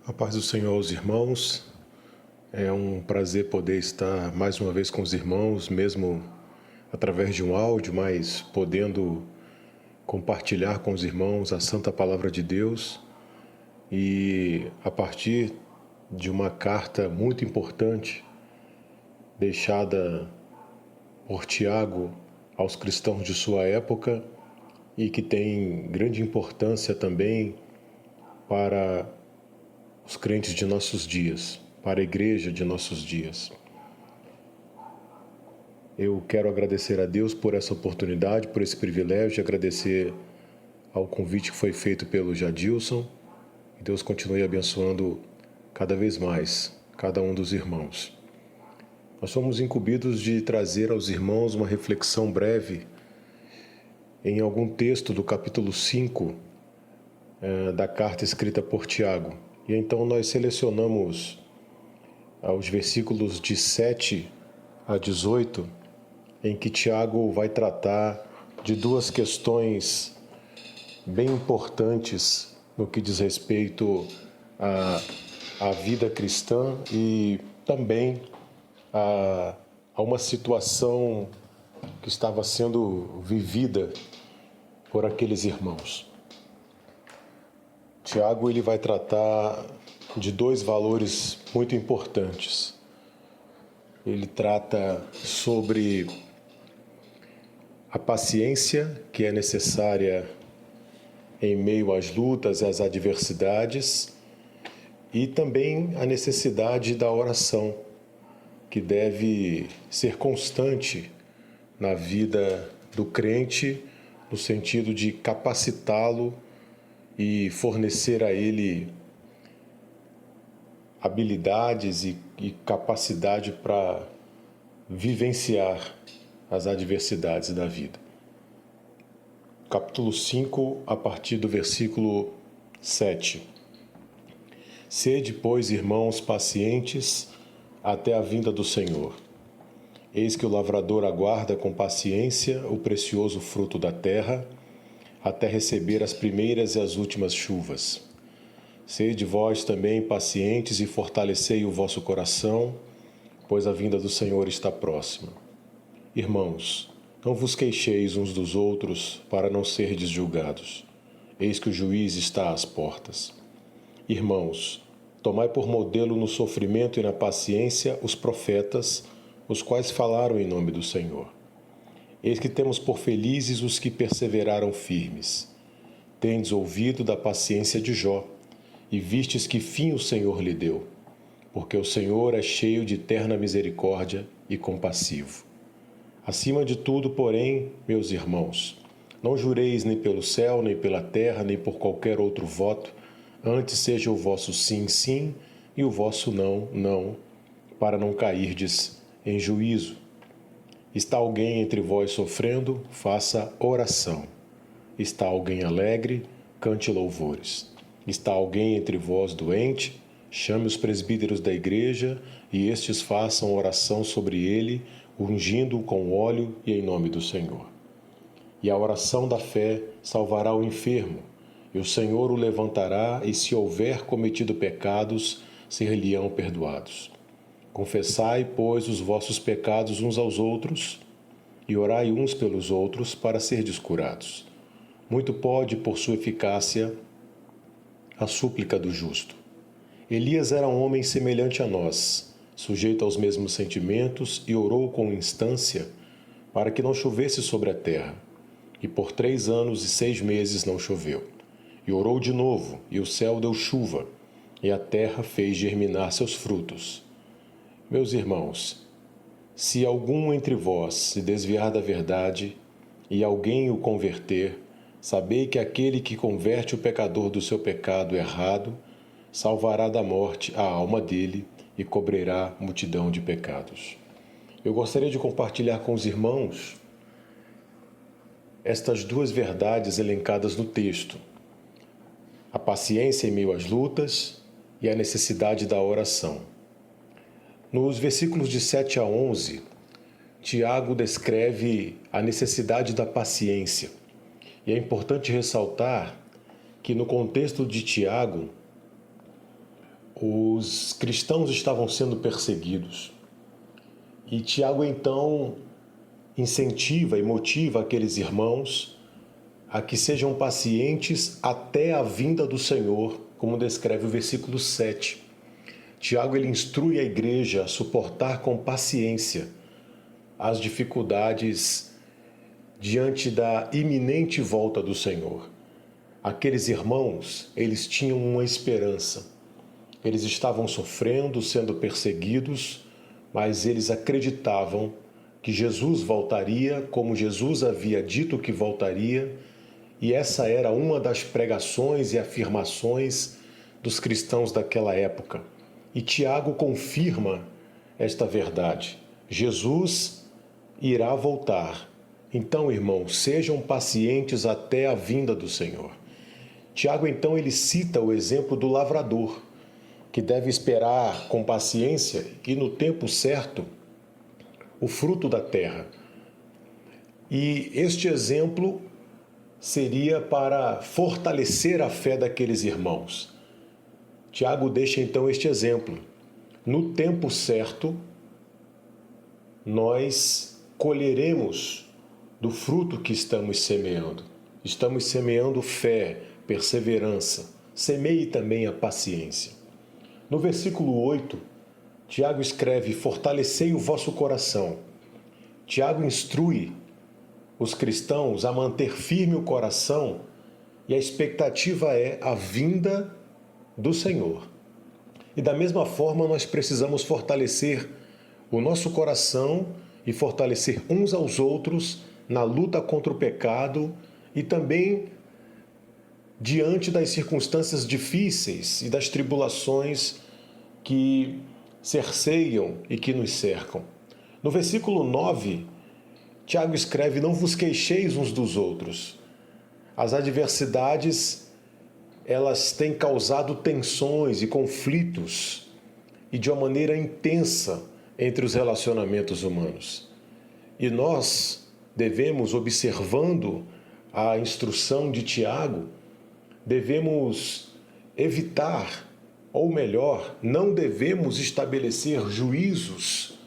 A paz do Senhor aos irmãos. É um prazer poder estar mais uma vez com os irmãos, mesmo através de um áudio, mas podendo compartilhar com os irmãos a santa palavra de Deus e a partir de uma carta muito importante deixada por Tiago aos cristãos de sua época e que tem grande importância também para os crentes de nossos dias, para a igreja de nossos dias. Eu quero agradecer a Deus por essa oportunidade, por esse privilégio, agradecer ao convite que foi feito pelo Jadilson. Que Deus continue abençoando cada vez mais cada um dos irmãos. Nós somos incumbidos de trazer aos irmãos uma reflexão breve em algum texto do capítulo 5 da carta escrita por Tiago. E então nós selecionamos os versículos de 7 a 18, em que Tiago vai tratar de duas questões bem importantes no que diz respeito à vida cristã e também a uma situação que estava sendo vivida por aqueles irmãos. Tiago ele vai tratar de dois valores muito importantes. Ele trata sobre a paciência que é necessária em meio às lutas e às adversidades e também a necessidade da oração, que deve ser constante na vida do crente, no sentido de capacitá-lo e fornecer a ele habilidades e capacidade para vivenciar as adversidades da vida. Capítulo 5, a partir do versículo 7. Sede, pois, irmãos, pacientes até a vinda do Senhor. Eis que o lavrador aguarda com paciência o precioso fruto da terra, até receber as primeiras e as últimas chuvas. Sede vós também pacientes e fortalecei o vosso coração, pois a vinda do Senhor está próxima. Irmãos, não vos queixeis uns dos outros para não serdes julgados. Eis que o juiz está às portas. Irmãos, tomai por modelo no sofrimento e na paciência os profetas, os quais falaram em nome do Senhor. Eis que temos por felizes os que perseveraram firmes. Tendes ouvido da paciência de Jó, e vistes que fim o Senhor lhe deu, porque o Senhor é cheio de terna misericórdia e compassivo. Acima de tudo, porém, meus irmãos, não jureis nem pelo céu, nem pela terra, nem por qualquer outro voto, antes seja o vosso sim, sim, e o vosso não, não, para não cairdes em juízo. Está alguém entre vós sofrendo? Faça oração. Está alguém alegre? Cante louvores. Está alguém entre vós doente? Chame os presbíteros da igreja e estes façam oração sobre ele, ungindo-o com óleo e em nome do Senhor. E a oração da fé salvará o enfermo, e o Senhor o levantará, e se houver cometido pecados, ser-lhe-ão perdoados. Confessai, pois, os vossos pecados uns aos outros, e orai uns pelos outros para serdes curados. Muito pode, por sua eficácia, a súplica do justo. Elias era um homem semelhante a nós, sujeito aos mesmos sentimentos, e orou com instância para que não chovesse sobre a terra. E por 3 anos e 6 meses não choveu. E orou de novo, e o céu deu chuva, e a terra fez germinar seus frutos. Meus irmãos, se algum entre vós se desviar da verdade, e alguém o converter, sabei que aquele que converte o pecador do seu pecado errado, salvará da morte a alma dele e cobrirá multidão de pecados. Eu gostaria de compartilhar com os irmãos estas duas verdades elencadas no texto: a paciência em meio às lutas e a necessidade da oração. Nos versículos de 7 a 11, Tiago descreve a necessidade da paciência. E é importante ressaltar que no contexto de Tiago, Os cristãos estavam sendo perseguidos. E Tiago, então, incentiva e motiva aqueles irmãos a que sejam pacientes até a vinda do Senhor, como descreve o versículo 7. Tiago, ele instrui a igreja a suportar com paciência as dificuldades diante da iminente volta do Senhor. Aqueles irmãos, eles tinham uma esperança. Eles estavam sofrendo, sendo perseguidos, mas eles acreditavam que Jesus voltaria, como Jesus havia dito que voltaria, e essa era uma das pregações e afirmações dos cristãos daquela época. E Tiago confirma esta verdade. Jesus irá voltar. Então, irmãos, sejam pacientes até a vinda do Senhor. Tiago, então, ele cita o exemplo do lavrador, que deve esperar com paciência e no tempo certo o fruto da terra. E este exemplo seria para fortalecer a fé daqueles irmãos. Tiago deixa então este exemplo. No tempo certo, nós colheremos do fruto que estamos semeando. Estamos semeando fé, perseverança. Semeie também a paciência. No versículo 8, Tiago escreve: fortalecei o vosso coração. Tiago instrui os cristãos a manter firme o coração e a expectativa é a vinda do Senhor. E da mesma forma nós precisamos fortalecer o nosso coração e fortalecer uns aos outros na luta contra o pecado e também diante das circunstâncias difíceis e das tribulações que cerceiam e que nos cercam. No versículo 9, Tiago escreve: não vos queixeis uns dos outros. As adversidades, elas têm causado tensões e conflitos e de uma maneira intensa entre os relacionamentos humanos. E nós devemos, observando a instrução de Tiago, devemos evitar, ou melhor, não devemos estabelecer juízos,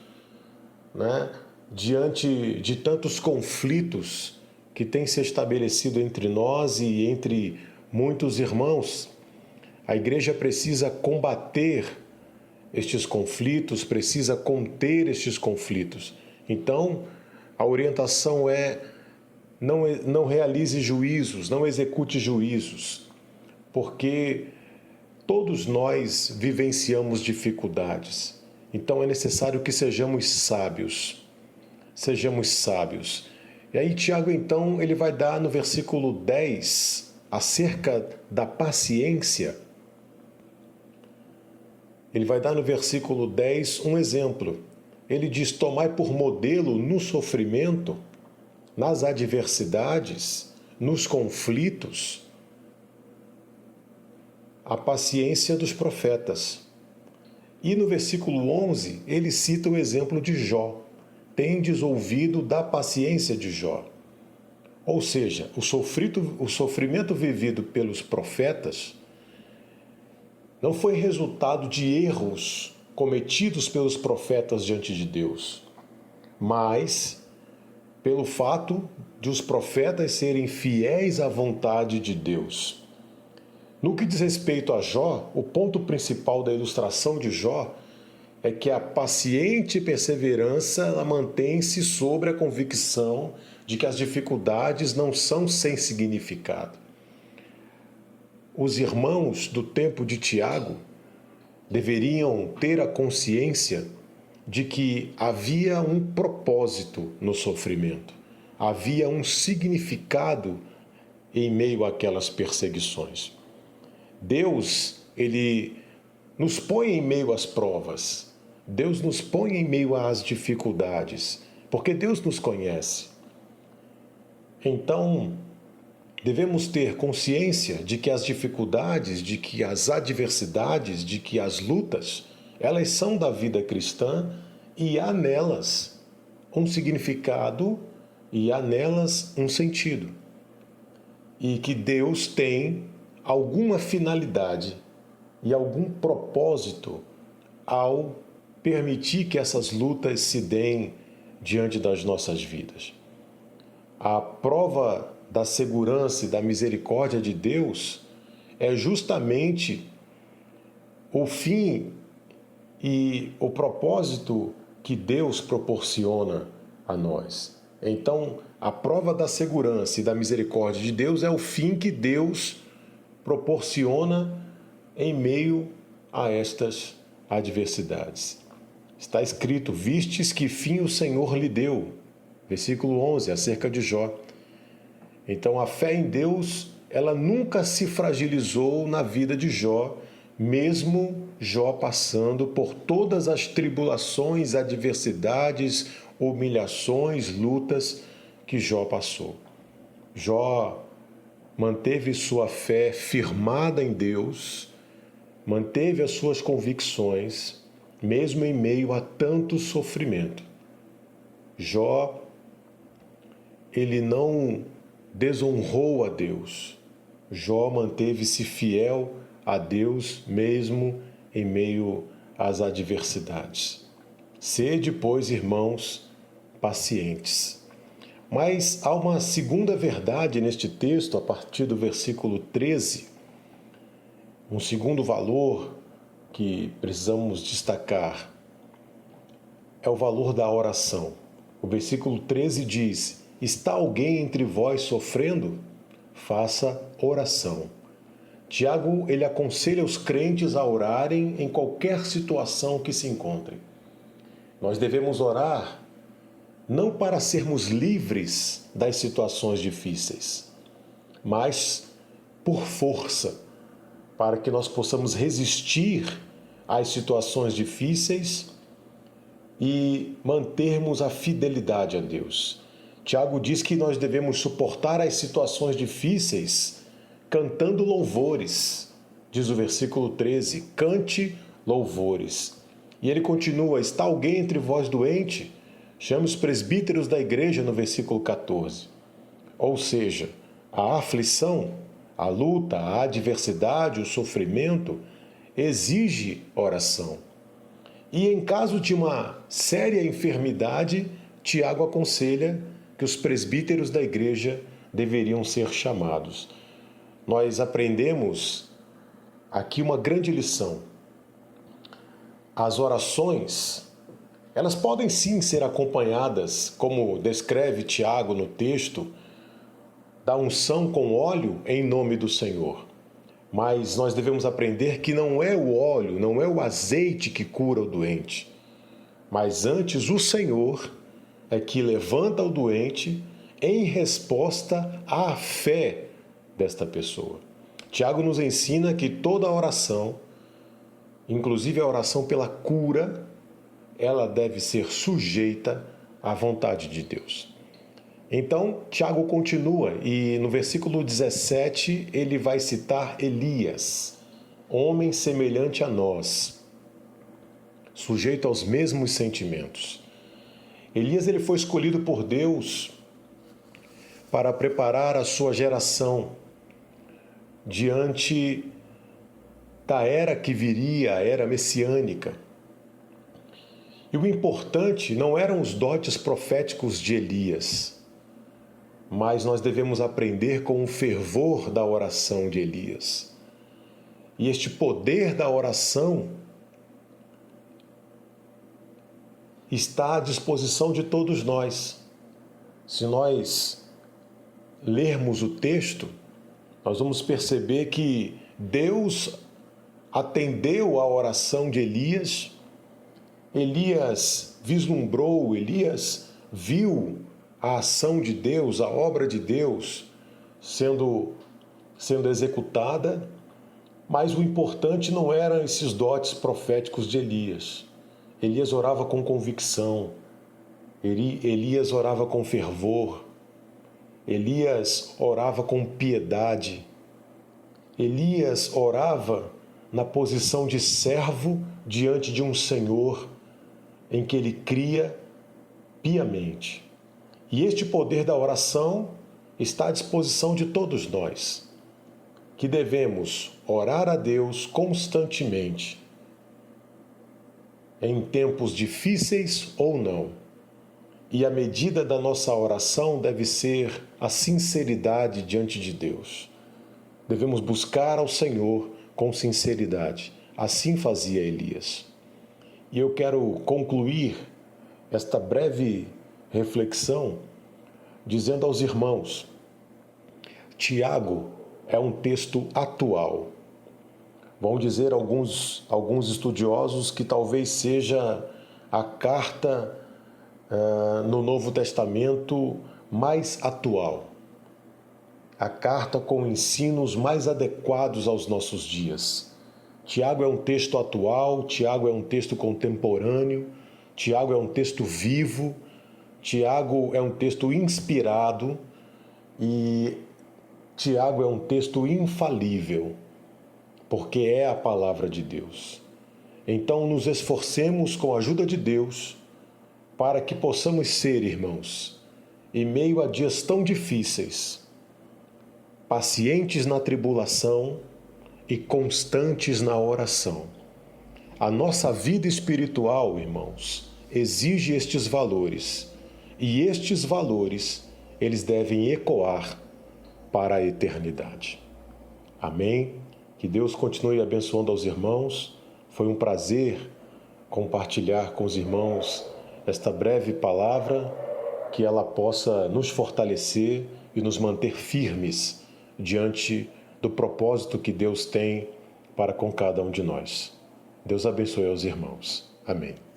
diante de tantos conflitos que têm se estabelecido entre nós e entre muitos irmãos. A igreja precisa combater estes conflitos, precisa conter estes conflitos. Então, a orientação é: não realize juízos, não execute juízos, porque todos nós vivenciamos dificuldades. Então é necessário que sejamos sábios. Sejamos sábios. E aí Tiago, então, ele vai dar no versículo 10, acerca da paciência. Ele vai dar no versículo 10 um exemplo. Ele diz: tomai por modelo no sofrimento, nas adversidades, nos conflitos, a paciência dos profetas. E no versículo 11, ele cita o exemplo de Jó. Tendes ouvido da paciência de Jó. Ou seja, o sofrimento vivido pelos profetas não foi resultado de erros cometidos pelos profetas diante de Deus, mas pelo fato de os profetas serem fiéis à vontade de Deus. No que diz respeito a Jó, o ponto principal da ilustração de Jó é que a paciente perseverança ela mantém-se sobre a convicção de que as dificuldades não são sem significado. Os irmãos do tempo de Tiago deveriam ter a consciência de que havia um propósito no sofrimento, havia um significado em meio àquelas perseguições. Deus, ele nos põe em meio às provas, Deus nos põe em meio às dificuldades, porque Deus nos conhece. Então, devemos ter consciência de que as dificuldades, de que as adversidades, de que as lutas, elas são da vida cristã e há nelas um significado e há nelas um sentido. E que Deus tem alguma finalidade e algum propósito ao permitir que essas lutas se deem diante das nossas vidas. A prova da segurança e da misericórdia de Deus é justamente o fim e o propósito que Deus proporciona a nós. Então, a prova da segurança e da misericórdia de Deus é o fim que Deus proporciona em meio a estas adversidades. Está escrito: vistes que fim o Senhor lhe deu. Versículo 11, acerca de Jó. Então, a fé em Deus, ela nunca se fragilizou na vida de Jó, mesmo Jó passando por todas as tribulações, adversidades, humilhações, lutas que Jó passou. Jó manteve sua fé firmada em Deus, manteve as suas convicções, mesmo em meio a tanto sofrimento. Jó, ele não desonrou a Deus. Jó manteve-se fiel a Deus mesmo em meio às adversidades. Sede, pois, irmãos, pacientes. Mas há uma segunda verdade neste texto, a partir do versículo 13, um segundo valor que precisamos destacar é o valor da oração. O versículo 13 diz: está alguém entre vós sofrendo? Faça oração. Tiago, ele aconselha os crentes a orarem em qualquer situação que se encontrem. Nós devemos orar não para sermos livres das situações difíceis, mas por força, para que nós possamos resistir às situações difíceis e mantermos a fidelidade a Deus. Tiago diz que nós devemos suportar as situações difíceis cantando louvores. Diz o versículo 13, cante louvores. E ele continua, está alguém entre vós doente? Chame os presbíteros da igreja no versículo 14. Ou seja, a aflição, a luta, a adversidade, o sofrimento exige oração. E em caso de uma séria enfermidade, Tiago aconselha que os presbíteros da igreja deveriam ser chamados. Nós aprendemos aqui uma grande lição. As orações, elas podem sim ser acompanhadas, como descreve Tiago no texto, da unção com óleo em nome do Senhor. Mas nós devemos aprender que não é o óleo, não é o azeite que cura o doente, mas antes o Senhor é que levanta o doente em resposta à fé desta pessoa. Tiago nos ensina que toda oração, inclusive a oração pela cura, ela deve ser sujeita à vontade de Deus. Então, Tiago continua e no versículo 17 ele vai citar Elias, homem semelhante a nós, sujeito aos mesmos sentimentos. Elias ele foi escolhido por Deus para preparar a sua geração diante da era que viria, a era messiânica. E o importante não eram os dotes proféticos de Elias, mas nós devemos aprender com o fervor da oração de Elias. E este poder da oração está à disposição de todos nós. Se nós lermos o texto, nós vamos perceber que Deus atendeu à oração de Elias. Elias vislumbrou, Elias viu a ação de Deus, a obra de Deus sendo executada, mas o importante não eram esses dotes proféticos de Elias. Elias orava com convicção, Elias orava com fervor, Elias orava com piedade, Elias orava na posição de servo diante de um Senhor em que ele cria piamente. E este poder da oração está à disposição de todos nós. que devemos orar a Deus constantemente, em tempos difíceis ou não. E a medida da nossa oração deve ser a sinceridade diante de Deus. Devemos buscar ao Senhor com sinceridade. Assim fazia Elias. E eu quero concluir esta breve reflexão dizendo aos irmãos: Tiago é um texto atual. Vão dizer alguns estudiosos que talvez seja a carta no Novo Testamento mais atual. A carta com ensinos mais adequados aos nossos dias. Tiago é um texto atual, Tiago é um texto contemporâneo, Tiago é um texto vivo, Tiago é um texto inspirado e Tiago é um texto infalível, porque é a palavra de Deus. Então nos esforcemos com a ajuda de Deus para que possamos ser, irmãos, em meio a dias tão difíceis, pacientes na tribulação e constantes na oração. A nossa vida espiritual, irmãos, exige estes valores, e estes valores, eles devem ecoar para a eternidade. Amém? Que Deus continue abençoando aos irmãos. Foi um prazer compartilhar com os irmãos esta breve palavra, que ela possa nos fortalecer e nos manter firmes diante do propósito que Deus tem para com cada um de nós. Deus abençoe aos irmãos. Amém.